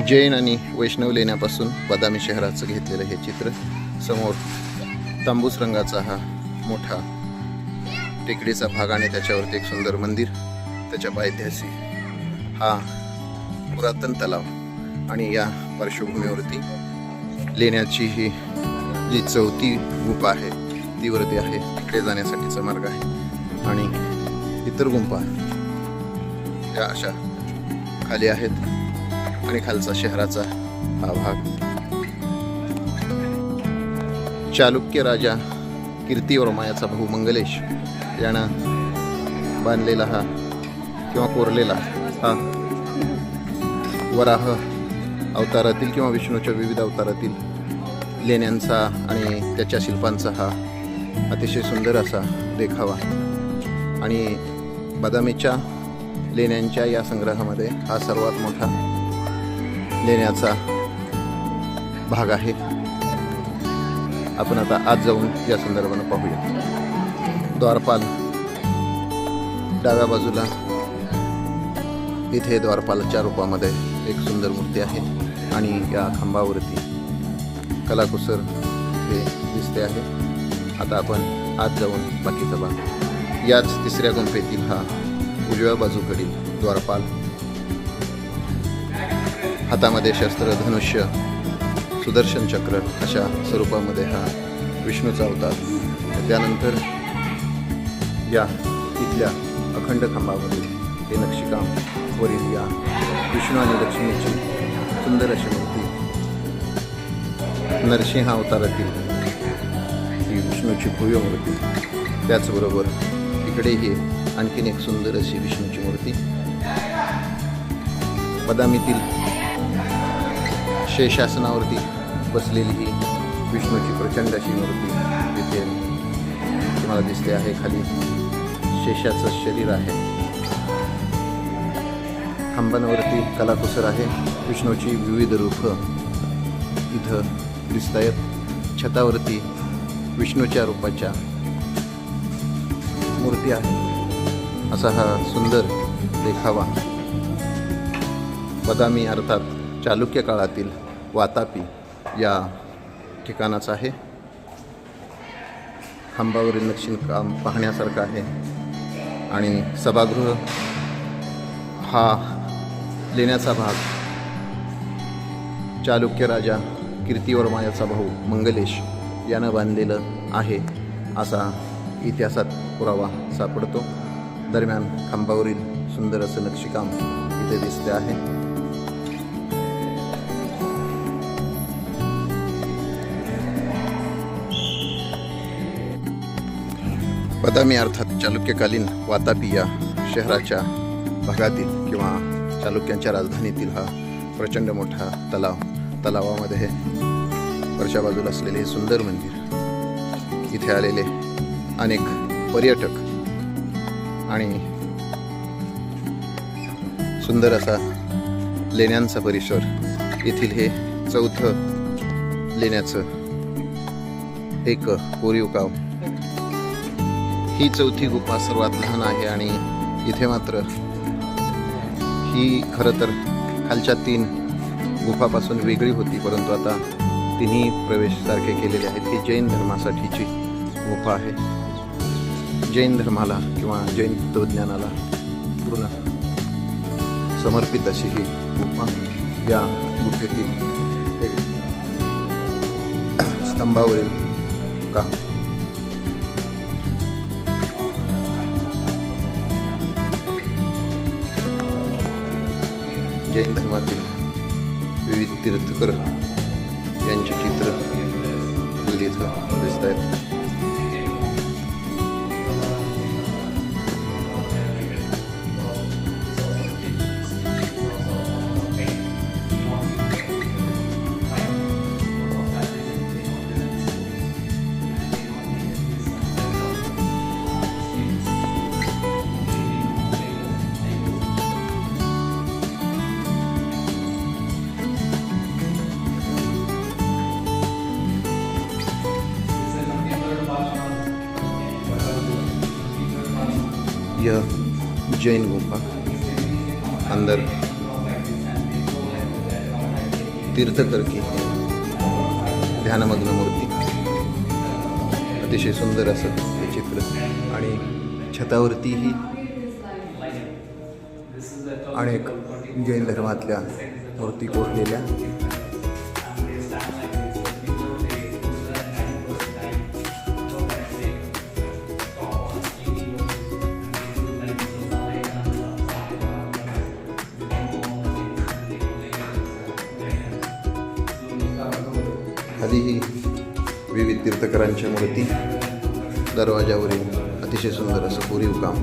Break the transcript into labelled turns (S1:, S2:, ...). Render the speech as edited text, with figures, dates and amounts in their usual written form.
S1: जैन आणि वैष्णव लेण्यापासून बदामी शहराचं घेतलेलं हे चित्र. समोर तांबूस रंगाचा हा मोठा टेकडीचा भाग आणि त्याच्यावरती एक सुंदर मंदिर, त्याच्या पायथ्याशी हा पुरातन तलाव आणि या पार्श्वभूमीवरती लेण्याची ही जी चौथी गुंफा आहे ती वरती आहे. तिकडे जाण्यासाठीचा मार्ग आहे आणि इतर गुंफा या अशा खाली आहेत आणि खालचा शहराचा हा भाग. चालुक्य राजा कीर्तिवर्मा याचा भाऊ मंगलेश यानं बांधलेला हा किंवा कोरलेला हा वराह अवतारातील किंवा विष्णूच्या विविध अवतारातील लेण्यांचा आणि त्याच्या शिल्पांचा हा अतिशय सुंदर असा देखावा. आणि बदामीच्या लेण्यांच्या या संग्रहामध्ये हा सर्वात मोठा लेण्याचा भाग आहे. आपण आता आत जाऊन या संदर्भानं पाहूया. द्वारपाल डाव्या बाजूला इथे द्वारपालाच्या रूपामध्ये एक सुंदर मूर्ती आहे आणि या खांबावरती कलाकुसर हे दिसते आहे. आता आपण आत जाऊन बाकीचा भाग. याच तिसऱ्या गुंफेतील हा उजव्या बाजूकडील द्वारपाल, हातामध्ये शस्त्र, धनुष्य, सुदर्शन चक्र अशा स्वरूपामध्ये हा विष्णूचा अवतार. त्यानंतर या इथल्या अखंड खांबावरील हे नक्षीकाम, वरील या विष्णू आणि लक्ष्मीची सुंदर अशी मूर्ती, नरसिंह अवतारातील ही विष्णूची भव्य मूर्ती. त्याचबरोबर इकडेही आणखीन एक सुंदर अशी विष्णूची मूर्ती. बदामीतील शेषासनावरती बसलेली ही विष्णूची प्रचंड अशी मूर्ती इथे तुम्हाला दिसते आहे. खाली शेषाचं शरीर आहे. खांबांवरती कलाकुसर आहे. विष्णूची विविध रूपं इथं दिसत आहेत. छतावरती विष्णूच्या रूपाच्या मूर्ती आहे. असा हा सुंदर देखावा बदामी अर्थात चालुक्य काळातील वातापी या ठिकाणाचं आहे. खांबावरील नक्षीकाम पाहण्यासारखं आहे आणि सभागृह हा लेण्याचा भाग चालुक्य राजा कीर्तिवर्मा याचा भाऊ मंगलेश यानं बांधलेलं आहे असा इतिहासात पुरावा सापडतो. दरम्यान खांबावरील सुंदर असं नक्षीकाम इथे दिसते आहे. बदामी अर्थात चालुक्यकालीन वातापी या शहराच्या भागातील किंवा चालुक्यांच्या राजधानीतील हा प्रचंड मोठा तलाव. तलावामध्ये हे वरच्या बाजूला असलेले हे सुंदर मंदिर, इथे आलेले अनेक पर्यटक आणि सुंदर असा लेण्यांचा परिसर. येथील हे चौथं लेण्याचं एक कोरीव काम. ही चौथी गुफा सर्वात लहान आहे आणि इथे मात्र ही खरं तर खालच्या 3 गुफापासून वेगळी होती, परंतु आता तिन्ही प्रवेश सारखे केलेले आहेत. ही जैन धर्मासाठीची गुफा आहे. जैन धर्माला किंवा जैन तत्वज्ञानाला पूर्ण समर्पित अशी ही गुफा. या गुफेतील एक स्तंभावरील काम जैन धर्मातील विविध तीर्थकर यांची चित्र इथं दिसत आहेत. यह जैन गुफा अंदर तीर्थकर की ध्यानमग्न मूर्ती, अतिशय सुंदर असं हे चित्र. आणि छतावरतीही अनेक जैन धर्मातल्या मूर्ती कोरलेल्या. खालीही विविध तीर्थकरांच्या मूर्ती, दरवाजावरील अतिशय सुंदर असं कोरीव काम.